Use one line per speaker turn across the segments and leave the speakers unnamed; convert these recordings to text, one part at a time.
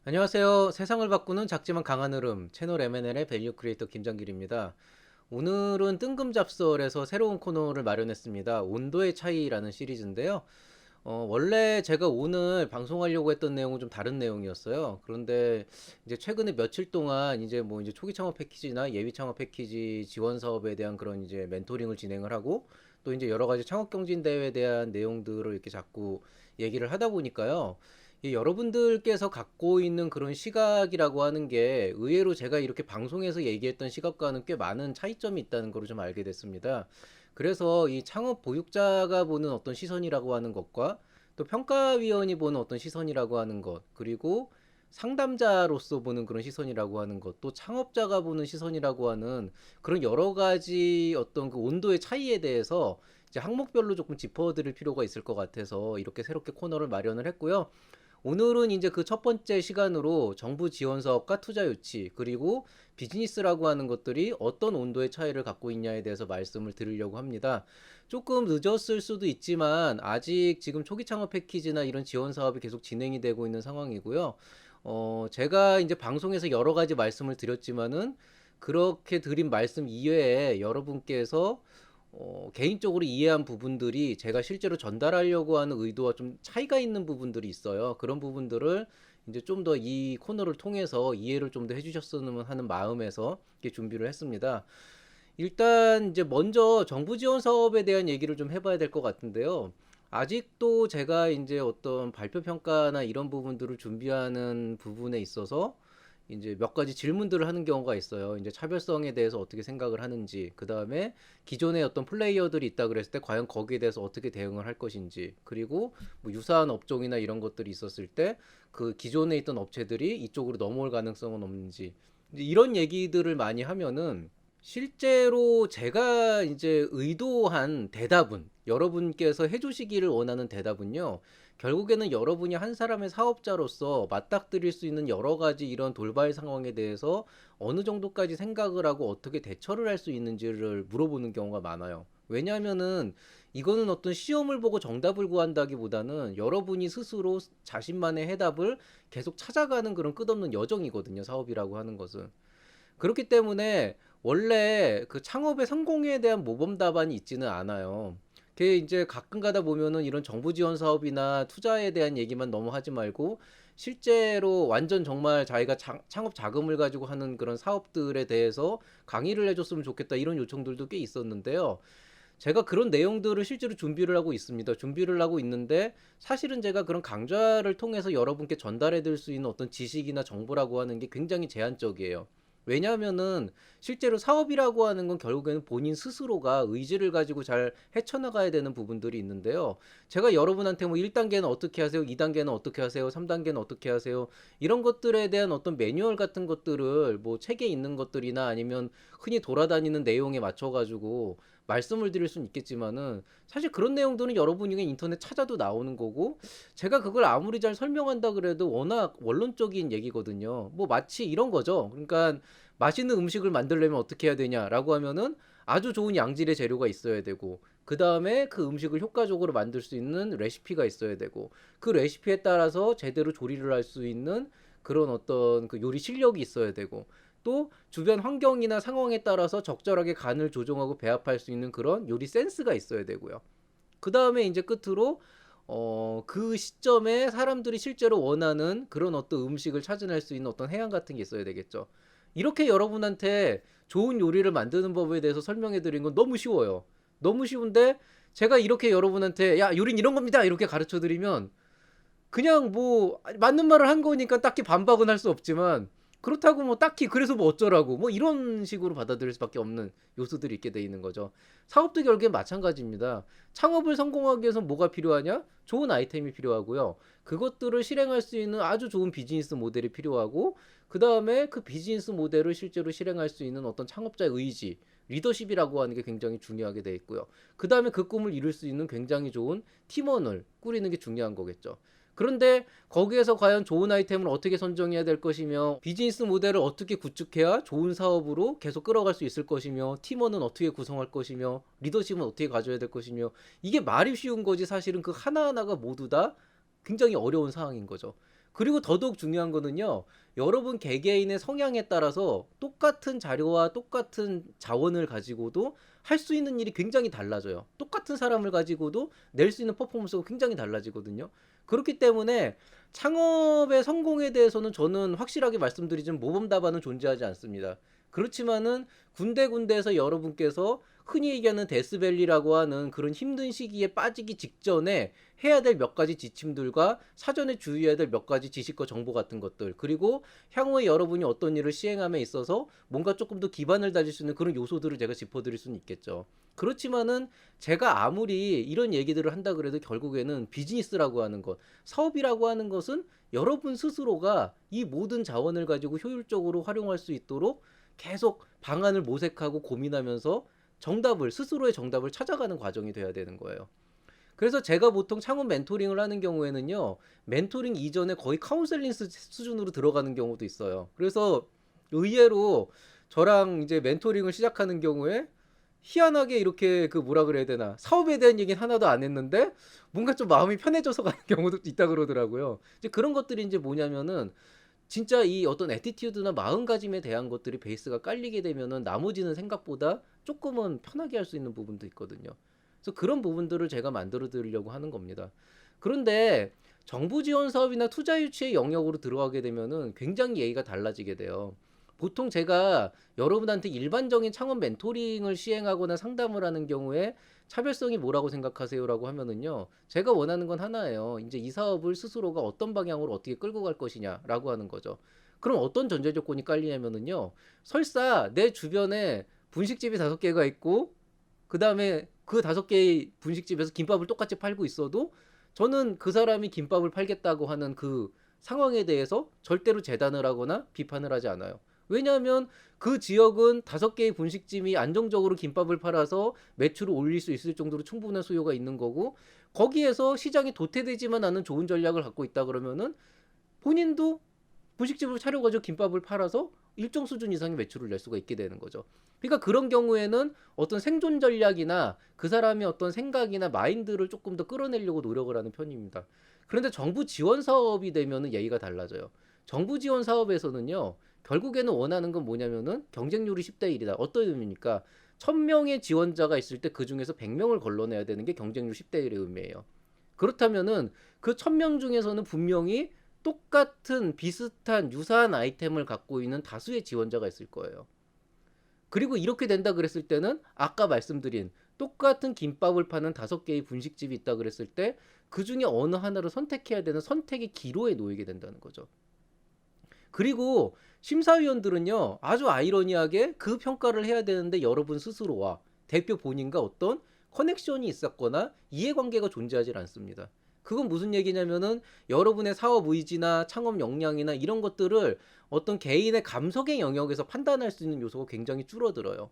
안녕하세요. 세상을 바꾸는 작지만 강한 흐름 채널 M&L의 밸류 크리에이터 김장길입니다. 오늘은 뜬금 잡설에서 새로운 코너를 마련했습니다. 온도의 차이라는 시리즈인데요. 원래 제가 오늘 방송하려고 했던 내용은 좀 다른 내용이었어요. 그런데 이제 최근에 며칠 동안 이제 뭐 이제 초기 창업 패키지나 예비 창업 패키지 지원 사업에 대한 그런 이제 멘토링을 진행을 하고 또 이제 여러 가지 창업 경진 대회에 대한 내용들을 이렇게 자꾸 얘기를 하다 보니까요. 이 여러분들께서 갖고 있는 그런 시각이라고 하는 게 의외로 제가 이렇게 방송에서 얘기했던 시각과는 꽤 많은 차이점이 있다는 걸 좀 알게 됐습니다. 그래서 이 창업 보육자가 보는 어떤 시선이라고 하는 것과 또 평가위원이 보는 어떤 시선이라고 하는 것, 그리고 상담자로서 보는 그런 시선이라고 하는 것, 또 창업자가 보는 시선이라고 하는 그런 여러 가지 어떤 그 온도의 차이에 대해서 이제 항목별로 조금 짚어드릴 필요가 있을 것 같아서 이렇게 새롭게 코너를 마련을 했고요. 오늘은 이제 그 첫 번째 시간으로 정부 지원 사업과 투자 유치, 그리고 비즈니스라고 하는 것들이 어떤 온도의 차이를 갖고 있냐에 대해서 말씀을 드리려고 합니다. 조금 늦었을 수도 있지만 아직 지금 초기 창업 패키지나 이런 지원 사업이 계속 진행이 되고 있는 상황이고요. 제가 이제 방송에서 여러 가지 말씀을 드렸지만은 그렇게 드린 말씀 이외에 여러분께서 개인적으로 이해한 부분들이 제가 실제로 전달하려고 하는 의도와 좀 차이가 있는 부분들이 있어요. 그런 부분들을 이제 좀 더 이 코너를 통해서 이해를 좀 더 해주셨으면 하는 마음에서 이렇게 준비를 했습니다. 일단 이제 먼저 정부 지원 사업에 대한 얘기를 좀 해봐야 될 것 같은데요. 아직도 제가 이제 어떤 발표 평가나 이런 부분들을 준비하는 부분에 있어서 이제 몇 가지 질문들을 하는 경우가 있어요. 이제 차별성에 대해서 어떻게 생각을 하는지, 그 다음에 기존에 어떤 플레이어들이 있다 그랬을 때 과연 거기에 대해서 어떻게 대응을 할 것인지, 그리고 뭐 유사한 업종이나 이런 것들이 있었을 때 그 기존에 있던 업체들이 이쪽으로 넘어올 가능성은 없는지, 이제 이런 얘기들을 많이 하면은 실제로 제가 이제 의도한 대답은 여러분께서 해주시기를 원하는 대답은요. 결국에는 여러분이 한 사람의 사업자로서 맞닥뜨릴 수 있는 여러 가지 이런 돌발 상황에 대해서 어느 정도까지 생각을 하고 어떻게 대처를 할 수 있는지를 물어보는 경우가 많아요. 왜냐하면은 이거는 어떤 시험을 보고 정답을 구한다기보다는 여러분이 스스로 자신만의 해답을 계속 찾아가는 그런 끝없는 여정이거든요. 사업이라고 하는 것은. 그렇기 때문에 원래 그 창업의 성공에 대한 모범 답안이 있지는 않아요. 그게 이제 가끔 가다 보면은 이런 정부 지원 사업이나 투자에 대한 얘기만 너무 하지 말고 실제로 완전 정말 자기가 창업 자금을 가지고 하는 그런 사업들에 대해서 강의를 해줬으면 좋겠다 이런 요청들도 꽤 있었는데요. 제가 그런 내용들을 실제로 준비를 하고 있습니다. 준비를 하고 있는데 사실은 제가 그런 강좌를 통해서 여러분께 전달해 드릴 수 있는 어떤 지식이나 정보라고 하는 게 굉장히 제한적이에요. 왜냐하면은 실제로 사업이라고 하는 건 결국에는 본인 스스로가 의지를 가지고 잘 헤쳐나가야 되는 부분들이 있는데요. 제가 여러분한테 뭐 1단계는 어떻게 하세요? 2단계는 어떻게 하세요? 3단계는 어떻게 하세요? 이런 것들에 대한 어떤 매뉴얼 같은 것들을 뭐 책에 있는 것들이나 아니면 흔히 돌아다니는 내용에 맞춰가지고 말씀을 드릴 수는 있겠지만은 사실 그런 내용들은 여러분이 그냥 인터넷 찾아도 나오는 거고 제가 그걸 아무리 잘 설명한다 그래도 워낙 원론적인 얘기거든요. 뭐 마치 이런 거죠. 그러니까 맛있는 음식을 만들려면 어떻게 해야 되냐라고 하면은 아주 좋은 양질의 재료가 있어야 되고 그 다음에 그 음식을 효과적으로 만들 수 있는 레시피가 있어야 되고 그 레시피에 따라서 제대로 조리를 할 수 있는 그런 어떤 그 요리 실력이 있어야 되고 또 주변 환경이나 상황에 따라서 적절하게 간을 조정하고 배합할 수 있는 그런 요리 센스가 있어야 되고요. 그 다음에 이제 끝으로 그 시점에 사람들이 실제로 원하는 그런 어떤 음식을 찾아낼 수 있는 어떤 해양 같은 게 있어야 되겠죠. 이렇게 여러분한테 좋은 요리를 만드는 법에 대해서 설명해 드린 건 너무 쉬워요. 너무 쉬운데 제가 이렇게 여러분한테 야, 요리는 이런 겁니다. 이렇게 가르쳐 드리면 그냥 뭐 맞는 말을 한 거니까 딱히 반박은 할 수 없지만 그렇다고 뭐 딱히 그래서 뭐 어쩌라고 뭐 이런 식으로 받아들일 수밖에 없는 요소들이 있게 돼 있는 거죠. 사업도 결국엔 마찬가지입니다. 창업을 성공하기 위해서 뭐가 필요하냐? 좋은 아이템이 필요하고요. 그것들을 실행할 수 있는 아주 좋은 비즈니스 모델이 필요하고 그 다음에 그 비즈니스 모델을 실제로 실행할 수 있는 어떤 창업자의 의지, 리더십이라고 하는 게 굉장히 중요하게 돼 있고요. 그 다음에 그 꿈을 이룰 수 있는 굉장히 좋은 팀원을 꾸리는 게 중요한 거겠죠. 그런데 거기에서 과연 좋은 아이템을 어떻게 선정해야 될 것이며 비즈니스 모델을 어떻게 구축해야 좋은 사업으로 계속 끌어갈 수 있을 것이며 팀원은 어떻게 구성할 것이며 리더십은 어떻게 가져야 될 것이며 이게 말이 쉬운 거지 사실은 그 하나하나가 모두 다 굉장히 어려운 상황인 거죠. 그리고 더더욱 중요한 거는요. 여러분 개개인의 성향에 따라서 똑같은 자료와 똑같은 자원을 가지고도 할 수 있는 일이 굉장히 달라져요. 똑같은 사람을 가지고도 낼 수 있는 퍼포먼스가 굉장히 달라지거든요. 그렇기 때문에 창업의 성공에 대해서는 저는 확실하게 말씀드리지만 모범 답안은 존재하지 않습니다. 그렇지만은 군데군데에서 여러분께서 흔히 얘기하는 데스밸리라고 하는 그런 힘든 시기에 빠지기 직전에 해야 될 몇 가지 지침들과 사전에 주의해야 될 몇 가지 지식과 정보 같은 것들, 그리고 향후에 여러분이 어떤 일을 시행함에 있어서 뭔가 조금 더 기반을 다질 수 있는 그런 요소들을 제가 짚어드릴 수는 있겠죠. 그렇지만은 제가 아무리 이런 얘기들을 한다 그래도 결국에는 비즈니스라고 하는 것, 사업이라고 하는 것은 여러분 스스로가 이 모든 자원을 가지고 효율적으로 활용할 수 있도록 계속 방안을 모색하고 고민하면서 스스로의 정답을 찾아가는 과정이 돼야 되는 거예요. 그래서 제가 보통 창업 멘토링을 하는 경우에는요, 멘토링 이전에 거의 카운셀링 수준으로 들어가는 경우도 있어요. 그래서 의외로 저랑 이제 멘토링을 시작하는 경우에 희한하게 이렇게 그 뭐라 그래야 되나, 사업에 대한 얘기는 하나도 안 했는데 뭔가 좀 마음이 편해져서 가는 경우도 있다 그러더라고요. 이제 그런 것들이 이제 뭐냐면은 진짜 이 어떤 애티튜드나 마음가짐에 대한 것들이 베이스가 깔리게 되면은 나머지는 생각보다 조금은 편하게 할 수 있는 부분도 있거든요. 그래서 그런 부분들을 제가 만들어 드리려고 하는 겁니다. 그런데 정부 지원 사업이나 투자 유치의 영역으로 들어가게 되면은 굉장히 예의가 달라지게 돼요. 보통 제가 여러분한테 일반적인 창업 멘토링을 시행하거나 상담을 하는 경우에 차별성이 뭐라고 생각하세요라고 하면은요. 제가 원하는 건 하나예요. 이제 이 사업을 스스로가 어떤 방향으로 어떻게 끌고 갈 것이냐라고 하는 거죠. 그럼 어떤 전제 조건이 깔리냐면은요. 설사 내 주변에 분식집이 5개가 있고 그다음에 그 5개의 분식집에서 김밥을 똑같이 팔고 있어도 저는 그 사람이 김밥을 팔겠다고 하는 그 상황에 대해서 절대로 재단을 하거나 비판을 하지 않아요. 왜냐하면 그 지역은 5개의 분식집이 안정적으로 김밥을 팔아서 매출을 올릴 수 있을 정도로 충분한 수요가 있는 거고, 거기에서 시장이 도태되지만 않은 좋은 전략을 갖고 있다 그러면은 본인도 분식집을 차려가지고 김밥을 팔아서 일정 수준 이상의 매출을 낼 수가 있게 되는 거죠. 그러니까 그런 경우에는 어떤 생존 전략이나 그 사람의 어떤 생각이나 마인드를 조금 더 끌어내려고 노력을 하는 편입니다. 그런데 정부 지원 사업이 되면은 예의가 달라져요. 정부 지원 사업에서는요, 결국에는 원하는 건 뭐냐면은 경쟁률이 10대 1이다. 어떤 의미입니까? 1000명의 지원자가 있을 때 그 중에서 100명을 걸러내야 되는 게 경쟁률 10대 1의 의미예요. 그렇다면은 그 1000명 중에서는 분명히 똑같은 비슷한 유사한 아이템을 갖고 있는 다수의 지원자가 있을 거예요. 그리고 이렇게 된다 그랬을 때는 아까 말씀드린 똑같은 김밥을 파는 5개의 분식집이 있다 그랬을 때 그 중에 어느 하나를 선택해야 되는 선택의 기로에 놓이게 된다는 거죠. 그리고 심사위원들은요, 아주 아이러니하게 그 평가를 해야 되는데 여러분 스스로와 대표 본인과 어떤 커넥션이 있었거나 이해관계가 존재하지 않습니다. 그건 무슨 얘기냐면은 여러분의 사업 의지나 창업 역량이나 이런 것들을 어떤 개인의 감성의 영역에서 판단할 수 있는 요소가 굉장히 줄어들어요.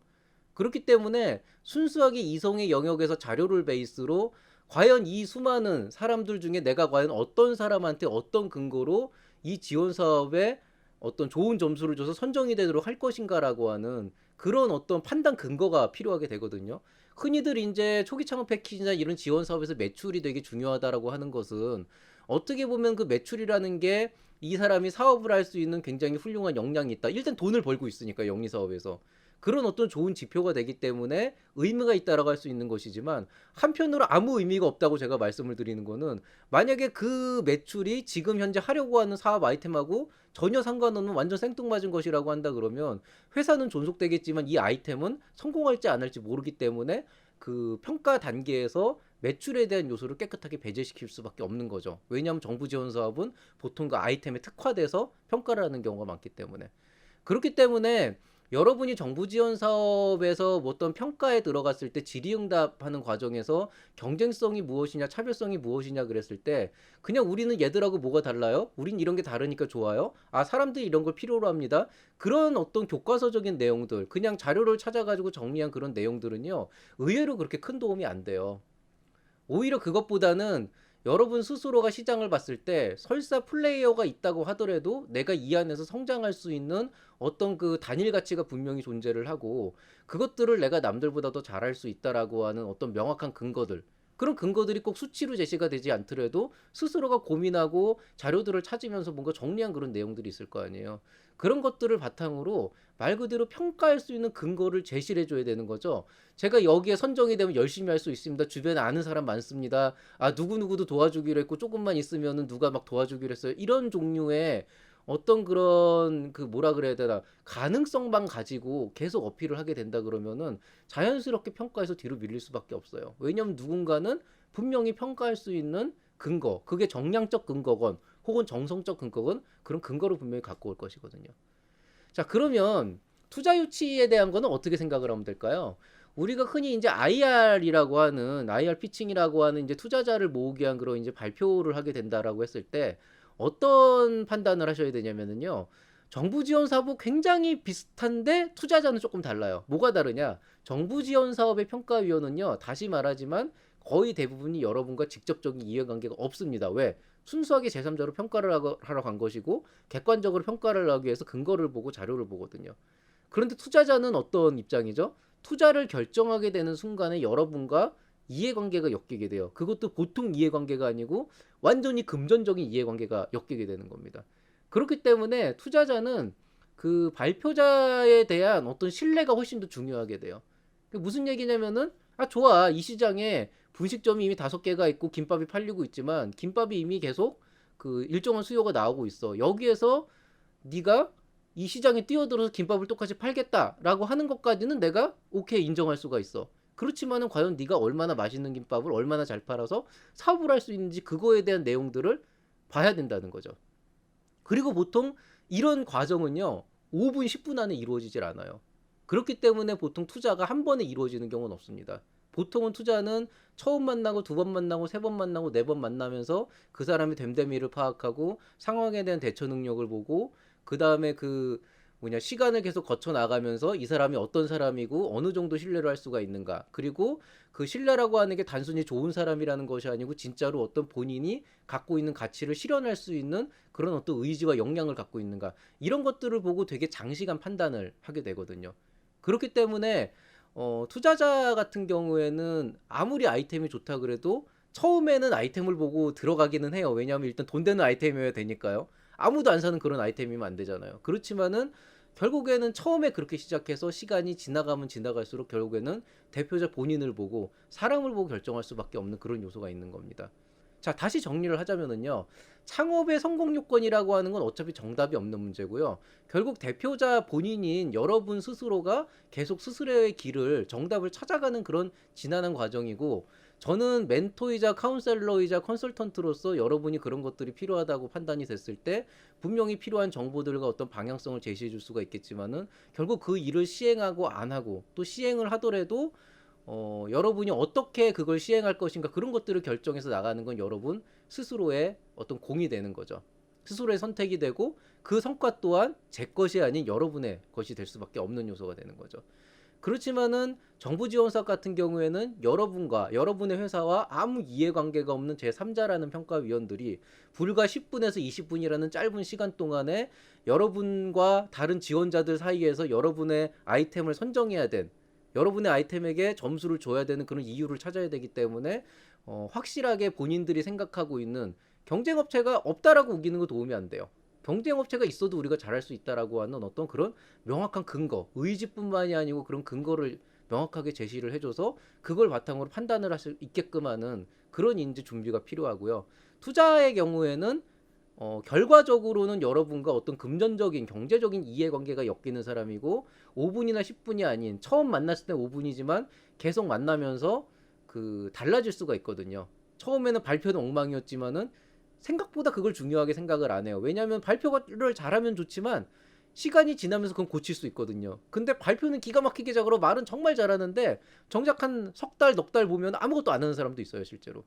그렇기 때문에 순수하게 이성의 영역에서 자료를 베이스로 과연 이 수많은 사람들 중에 내가 과연 어떤 사람한테 어떤 근거로 이 지원 사업에 어떤 좋은 점수를 줘서 선정이 되도록 할 것인가라고 하는 그런 어떤 판단 근거가 필요하게 되거든요. 흔히들 이제 초기 창업 패키지나 이런 지원 사업에서 매출이 되게 중요하다라고 하는 것은 어떻게 보면 그 매출이라는 게 이 사람이 사업을 할 수 있는 굉장히 훌륭한 역량이 있다. 일단 돈을 벌고 있으니까 영리 사업에서. 그런 어떤 좋은 지표가 되기 때문에 의미가 있다라고 할 수 있는 것이지만 한편으로 아무 의미가 없다고 제가 말씀을 드리는 거는 만약에 그 매출이 지금 현재 하려고 하는 사업 아이템하고 전혀 상관없는 완전 생뚱맞은 것이라고 한다 그러면 회사는 존속되겠지만 이 아이템은 성공할지 안 할지 모르기 때문에 그 평가 단계에서 매출에 대한 요소를 깨끗하게 배제시킬 수밖에 없는 거죠. 왜냐하면 정부 지원 사업은 보통 그 아이템에 특화돼서 평가를 하는 경우가 많기 때문에. 그렇기 때문에 여러분이 정부 지원 사업에서 뭐 어떤 평가에 들어갔을 때 질의응답하는 과정에서 경쟁성이 무엇이냐, 차별성이 무엇이냐 그랬을 때 그냥 우리는 얘들하고 뭐가 달라요? 우린 이런 게 다르니까 좋아요. 아, 사람들이 이런 걸 필요로 합니다. 그런 어떤 교과서적인 내용들, 그냥 자료를 찾아가지고 정리한 그런 내용들은요, 의외로 그렇게 큰 도움이 안 돼요. 오히려 그것보다는 여러분 스스로가 시장을 봤을 때 설사 플레이어가 있다고 하더라도 내가 이 안에서 성장할 수 있는 어떤 그 단일 가치가 분명히 존재를 하고 그것들을 내가 남들보다 더 잘할 수 있다라고 하는 어떤 명확한 근거들, 그런 근거들이 꼭 수치로 제시가 되지 않더라도 스스로가 고민하고 자료들을 찾으면서 뭔가 정리한 그런 내용들이 있을 거 아니에요. 그런 것들을 바탕으로 말 그대로 평가할 수 있는 근거를 제시를 해줘야 되는 거죠. 제가 여기에 선정이 되면 열심히 할 수 있습니다. 주변에 아는 사람 많습니다. 아, 누구누구도 도와주기로 했고 조금만 있으면은 누가 막 도와주기로 했어요. 이런 종류의 어떤 그런 그 뭐라 그래야 되나 가능성만 가지고 계속 어필을 하게 된다 그러면은 자연스럽게 평가에서 뒤로 밀릴 수밖에 없어요. 왜냐면 누군가는 분명히 평가할 수 있는 근거, 그게 정량적 근거건 혹은 정성적 근거건 그런 근거를 분명히 갖고 올 것이거든요. 자, 그러면 투자 유치에 대한 거는 어떻게 생각을 하면 될까요? 우리가 흔히 이제 IR이라고 하는 IR 피칭이라고 하는 이제 투자자를 모으기 위한 그런 이제 발표를 하게 된다라고 했을 때 어떤 판단을 하셔야 되냐면은요. 정부 지원 사업 굉장히 비슷한데 투자자는 조금 달라요. 뭐가 다르냐? 정부 지원 사업의 평가위원은요. 다시 말하지만 거의 대부분이 여러분과 직접적인 이해관계가 없습니다. 왜? 순수하게 제3자로 평가를 하러 간 것이고 객관적으로 평가를 하기 위해서 근거를 보고 자료를 보거든요. 그런데 투자자는 어떤 입장이죠? 투자를 결정하게 되는 순간에 여러분과 이해관계가 엮이게 돼요. 그것도 보통 이해관계가 아니고 완전히 금전적인 이해관계가 엮이게 되는 겁니다. 그렇기 때문에 투자자는 그 발표자에 대한 어떤 신뢰가 훨씬 더 중요하게 돼요. 무슨 얘기냐면은 아 좋아 이 시장에 분식점이 이미 5개가 있고 김밥이 팔리고 있지만 김밥이 이미 계속 그 일정한 수요가 나오고 있어. 여기에서 네가 이 시장에 뛰어들어서 김밥을 똑같이 팔겠다라고 하는 것까지는 내가 오케이 인정할 수가 있어. 그렇지만은 과연 네가 얼마나 맛있는 김밥을 얼마나 잘 팔아서 사업을 할 수 있는지 그거에 대한 내용들을 봐야 된다는 거죠. 그리고 보통 이런 과정은요 5분 10분 안에 이루어지질 않아요. 그렇기 때문에 보통 투자가 한 번에 이루어지는 경우는 없습니다. 보통은 투자는 처음 만나고 2번 만나고 3번 만나고 4번 만나면서 그 사람의 됨됨이를 파악하고 상황에 대한 대처 능력을 보고 그 다음에 그 뭐냐 시간을 계속 거쳐 나가면서 이 사람이 어떤 사람이고 어느 정도 신뢰를 할 수가 있는가, 그리고 그 신뢰라고 하는 게 단순히 좋은 사람이라는 것이 아니고 진짜로 어떤 본인이 갖고 있는 가치를 실현할 수 있는 그런 어떤 의지와 역량을 갖고 있는가, 이런 것들을 보고 되게 장시간 판단을 하게 되거든요. 그렇기 때문에 투자자 같은 경우에는 아무리 아이템이 좋다 그래도 처음에는 아이템을 보고 들어가기는 해요. 왜냐하면 일단 돈 되는 아이템이어야 되니까요. 아무도 안 사는 그런 아이템이면 안 되잖아요. 그렇지만은 결국에는 처음에 그렇게 시작해서 시간이 지나가면 지나갈수록 결국에는 대표자 본인을 보고 사람을 보고 결정할 수밖에 없는 그런 요소가 있는 겁니다. 자, 다시 정리를 하자면은요. 창업의 성공 요건이라고 하는 건 어차피 정답이 없는 문제고요. 결국 대표자 본인인 여러분 스스로가 계속 스스로의 길을 정답을 찾아가는 그런 지난한 과정이고, 저는 멘토이자 카운셀러이자 컨설턴트로서 여러분이 그런 것들이 필요하다고 판단이 됐을 때 분명히 필요한 정보들과 어떤 방향성을 제시해 줄 수가 있겠지만은 결국 그 일을 시행하고 안 하고 또 시행을 하더라도 여러분이 어떻게 그걸 시행할 것인가 그런 것들을 결정해서 나가는 건 여러분 스스로의 어떤 공이 되는 거죠. 스스로의 선택이 되고 그 성과 또한 제 것이 아닌 여러분의 것이 될 수밖에 없는 요소가 되는 거죠. 그렇지만은 정부 지원 사업 같은 경우에는 여러분과 여러분의 회사와 아무 이해관계가 없는 제3자라는 평가위원들이 불과 10분에서 20분이라는 짧은 시간 동안에 여러분과 다른 지원자들 사이에서 여러분의 아이템을 선정해야 된, 여러분의 아이템에게 점수를 줘야 되는 그런 이유를 찾아야 되기 때문에 확실하게 본인들이 생각하고 있는 경쟁업체가 없다라고 우기는 거 도움이 안 돼요. 경쟁업체가 있어도 우리가 잘할 수 있다라고 하는 어떤 그런 명확한 근거, 의지뿐만이 아니고 그런 근거를 명확하게 제시를 해줘서 그걸 바탕으로 판단을 할 수 있게끔 하는 그런 인지 준비가 필요하고요. 투자의 경우에는 결과적으로는 여러분과 어떤 금전적인 경제적인 이해관계가 엮이는 사람이고 5분이나 10분이 아닌 처음 만났을 때 5분이지만 계속 만나면서 그 달라질 수가 있거든요. 처음에는 발표는 엉망이었지만은 생각보다 그걸 중요하게 생각을 안 해요. 왜냐하면 발표를 잘하면 좋지만 시간이 지나면서 그건 고칠 수 있거든요. 근데 발표는 기가 막히게 잘하고 말은 정말 잘하는데 정작 한 석 달, 넉 달 보면 아무것도 안 하는 사람도 있어요, 실제로.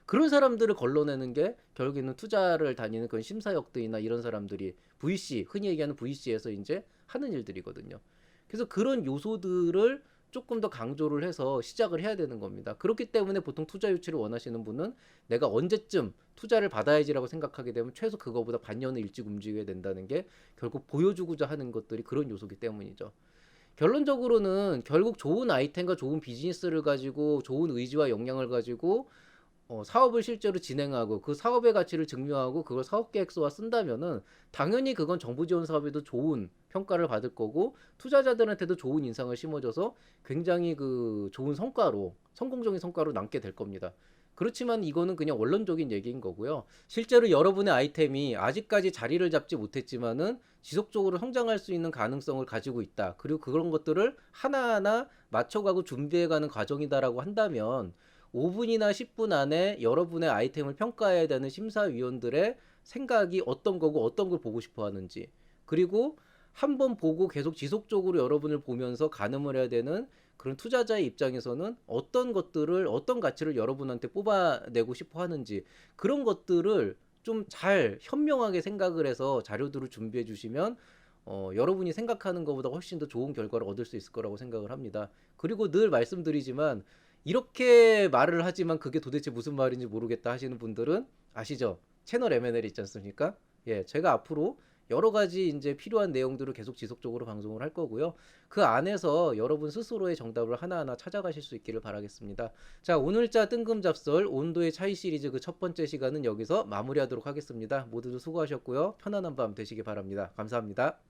그런 사람들을 걸러내는 게 결국에는 투자를 다니는 그런 심사역들이나 이런 사람들이 VC, 흔히 얘기하는 VC에서 이제 하는 일들이거든요. 그래서 그런 요소들을 조금 더 강조를 해서 시작을 해야 되는 겁니다. 그렇기 때문에 보통 투자 유치를 원하시는 분은 내가 언제쯤 투자를 받아야지라고 생각하게 되면 최소 그거보다 반년은 일찍 움직여야 된다는 게 결국 보여주고자 하는 것들이 그런 요소기 때문이죠. 결론적으로는 결국 좋은 아이템과 좋은 비즈니스를 가지고 좋은 의지와 역량을 가지고 사업을 실제로 진행하고 그 사업의 가치를 증명하고 그걸 사업 계획서화 쓴다면은 당연히 그건 정부 지원 사업에도 좋은 평가를 받을 거고 투자자들한테도 좋은 인상을 심어줘서 굉장히 그 좋은 성과로 성공적인 성과로 남게 될 겁니다. 그렇지만 이거는 그냥 원론적인 얘기인 거고요. 실제로 여러분의 아이템이 아직까지 자리를 잡지 못했지만은 지속적으로 성장할 수 있는 가능성을 가지고 있다. 그리고 그런 것들을 하나하나 맞춰가고 준비해가는 과정이다라고 한다면 5분이나 10분 안에 여러분의 아이템을 평가해야 되는 심사위원들의 생각이 어떤 거고 어떤 걸 보고 싶어 하는지, 그리고 한 번 보고 계속 지속적으로 여러분을 보면서 가늠을 해야 되는 그런 투자자의 입장에서는 어떤 것들을 어떤 가치를 여러분한테 뽑아내고 싶어 하는지, 그런 것들을 좀 잘 현명하게 생각을 해서 자료들을 준비해 주시면 여러분이 생각하는 것보다 훨씬 더 좋은 결과를 얻을 수 있을 거라고 생각을 합니다. 그리고 늘 말씀드리지만 이렇게 말을 하지만 그게 도대체 무슨 말인지 모르겠다 하시는 분들은 아시죠? 채널 M&L 있지 않습니까? 예, 제가 앞으로 여러 가지 이제 필요한 내용들을 계속 지속적으로 방송을 할 거고요. 그 안에서 여러분 스스로의 정답을 하나하나 찾아가실 수 있기를 바라겠습니다. 자, 오늘자 뜬금잡설 온도의 차이 시리즈 그 첫 번째 시간은 여기서 마무리하도록 하겠습니다. 모두들 수고하셨고요. 편안한 밤 되시기 바랍니다. 감사합니다.